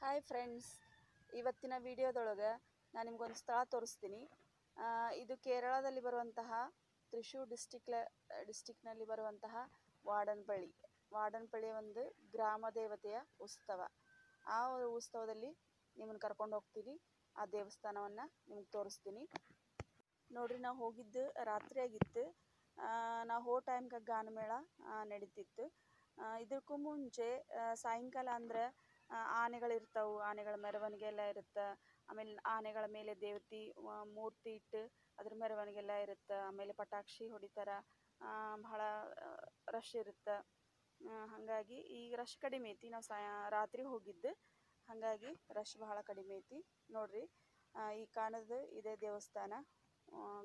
Hi friends, ಇವತ್ತಿನ ವಿಡಿಯೋದೊಳಗೆ ನಾನು ನಿಮ್ಗೊಂದು ಸ್ಥಳ ತೋರಿಸ್ತೀನಿ. ಇದು ಕೇರಳದಲ್ಲಿ ಬರುವಂತಹ ತ್ರಿಶೂರ್ ಡಿಸ್ಟಿಕ್ನಲ್ಲಿ ಬರುವಂತಹ ವಾಡನ್ಪಳ್ಳಿಯ ಒಂದು ಗ್ರಾಮ ದೇವತೆಯ ಉತ್ಸವ. ಆ ಉತ್ಸವದಲ್ಲಿ ನಿಮ್ಮನ್ನು ಕರ್ಕೊಂಡು ಹೋಗ್ತೀನಿ. ಆ ದೇವಸ್ಥಾನವನ್ನು ನಿಮ್ಗೆ ತೋರಿಸ್ತೀನಿ. ನೋಡ್ರಿ, ನಾವು ಹೋಗಿದ್ದು ರಾತ್ರಿ ಆಗಿತ್ತು. ನಾವು ಹೋ ಟೈಮ್ಗೆ ಗಾನಮೇಳ ನಡೀತಿತ್ತು. ಇದಕ್ಕೂ ಮುಂಚೆ ಸಾಯಂಕಾಲ ಅಂದರೆ ಆನೆಗಳಿರ್ತಾವೆ, ಆನೆಗಳ ಮೆರವಣಿಗೆ ಎಲ್ಲ ಇರುತ್ತೆ. ಆಮೇಲೆ ಆನೆಗಳ ಮೇಲೆ ದೇವತೆ ಮೂರ್ತಿ ಇಟ್ಟು ಅದ್ರ ಮೆರವಣಿಗೆ ಎಲ್ಲ ಇರುತ್ತೆ. ಆಮೇಲೆ ಪಟಾಕ್ಷಿ ಹೊಡಿತಾರೆ. ಭಾಳ ರಶ್ ಇರುತ್ತೆ. ಹಾಗಾಗಿ ಈಗ ರಶ್ ಕಡಿಮೆ ಐತಿ. ನಾವು ರಾತ್ರಿ ಹೋಗಿದ್ದು, ಹಾಗಾಗಿ ರಶ್ ಭಾಳ ಕಡಿಮೆ ಐತಿ. ನೋಡ್ರಿ, ಈ ಕಾಣೋದು ಇದೇ ದೇವಸ್ಥಾನ,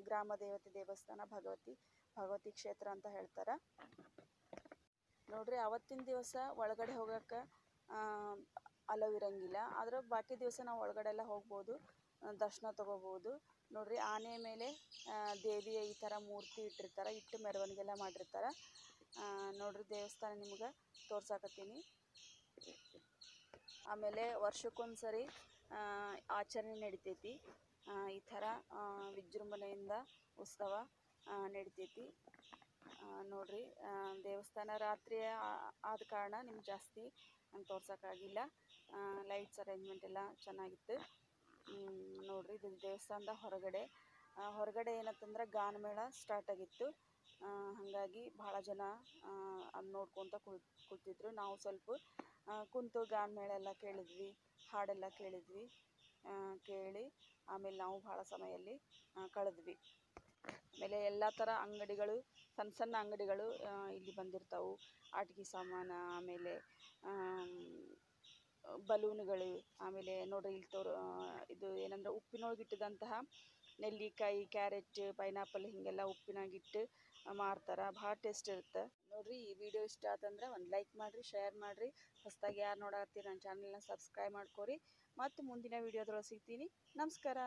ಗ್ರಾಮ ದೇವತೆ ದೇವಸ್ಥಾನ, ಭಗವತಿ ಕ್ಷೇತ್ರ ಅಂತ ಹೇಳ್ತಾರೆ. ನೋಡ್ರಿ, ಅವತ್ತಿನ ದಿವಸ ಒಳಗಡೆ ಹೋಗೋಕ್ಕೆ ಅಲವ್ ಇರಂಗಿಲ್ಲ. ಆದ್ರೆ ಬಾಕಿ ದಿವಸ ನಾವು ಒಳಗಡೆ ಎಲ್ಲ ಹೋಗ್ಬೋದು, ದರ್ಶನ ತೊಗೋಬೋದು. ನೋಡ್ರಿ, ಆನೆ ಮೇಲೆ ದೇವಿಯ ಈ ಥರ ಮೂರ್ತಿ ಇಟ್ಟಿರ್ತಾರೆ, ಇಟ್ಟು ಮೆರವಣಿಗೆ ಎಲ್ಲ ಮಾಡಿರ್ತಾರೆ. ನೋಡ್ರಿ, ದೇವಸ್ಥಾನ ನಿಮ್ಗೆ ತೋರ್ಸಾಕತ್ತೀನಿ. ಆಮೇಲೆ ವರ್ಷಕ್ಕೊಂದ್ಸರಿ ಆಚರಣೆ ನಡಿತೈತಿ. ಈ ಥರ ವಿಜೃಂಭಣೆಯಿಂದ ಉತ್ಸವ ನಡಿತೈತಿ. ನೋಡ್ರಿ, ದೇವಸ್ಥಾನ ರಾತ್ರಿ ಆದ ಕಾರಣ ನಿಮ್ಗೆ ಜಾಸ್ತಿ ನಂಗೆ ತೋರ್ಸೋಕ್ಕಾಗಿಲ್ಲ. ಲೈಟ್ಸ್ ಅರೇಂಜ್ಮೆಂಟ್ ಎಲ್ಲ ಚೆನ್ನಾಗಿತ್ತು. ನೋಡ್ರಿ, ಇದು ದೇವಸ್ಥಾನದ ಹೊರಗಡೆ ಏನಂತಂದ್ರೆ ಗಾನಮೇಳ ಸ್ಟಾರ್ಟ್ ಆಗಿತ್ತು. ಹಾಗಾಗಿ ಭಾಳ ಜನ ಅದು ನೋಡ್ಕೊತ ಕೂತಿದ್ರು. ನಾವು ಸ್ವಲ್ಪ ಕುಂತು ಗಾನಮೇಳ ಎಲ್ಲ ಕೇಳಿದ್ವಿ, ಹಾಡೆಲ್ಲ ಕೇಳಿದ್ವಿ. ಕೇಳಿ ಆಮೇಲೆ ನಾವು ಭಾಳ ಸಮಯಲ್ಲಿ ಕಳೆದ್ವಿ. ಆಮೇಲೆ ಎಲ್ಲ ಥರ ಅಂಗಡಿಗಳು, ಸಣ್ಣ ಸಣ್ಣ ಅಂಗಡಿಗಳು ಇಲ್ಲಿ ಬಂದಿರ್ತಾವೆ. ಆಟಿಕೆ ಸಾಮಾನು, ಆಮೇಲೆ ಬಲೂನುಗಳು. ಆಮೇಲೆ ನೋಡ್ರಿ, ಇಲ್ಲಿ ಇದು ಏನಂದ್ರೆ ಉಪ್ಪಿನೊಳಗೆ ಇಟ್ಟಿದಂತಹ ನೆಲ್ಲಿಕಾಯಿ, ಕ್ಯಾರೆಟ್, ಪೈನಾಪಲ್ ಹೀಗೆಲ್ಲ ಉಪ್ಪಿನಾಗಿಟ್ಟು ಮಾರ್ತಾರೆ. ಭಾಳ ಟೇಸ್ಟ್ ಇರುತ್ತೆ. ನೋಡ್ರಿ, ಈ ವಿಡಿಯೋ ಇಷ್ಟ ಆತಂದ್ರೆ ಒಂದು ಲೈಕ್ ಮಾಡಿರಿ, ಶೇರ್ ಮಾಡಿರಿ. ಹೊಸದಾಗಿ ಯಾರು ನೋಡತ್ತೀರಿ ನನ್ನ ಚಾನಲ್ನ ಸಬ್ಸ್ಕ್ರೈಬ್ ಮಾಡ್ಕೊರಿ. ಮತ್ತು ಮುಂದಿನ ವಿಡಿಯೋದೊಳಗೆ ಸಿಗ್ತೀನಿ. ನಮಸ್ಕಾರ.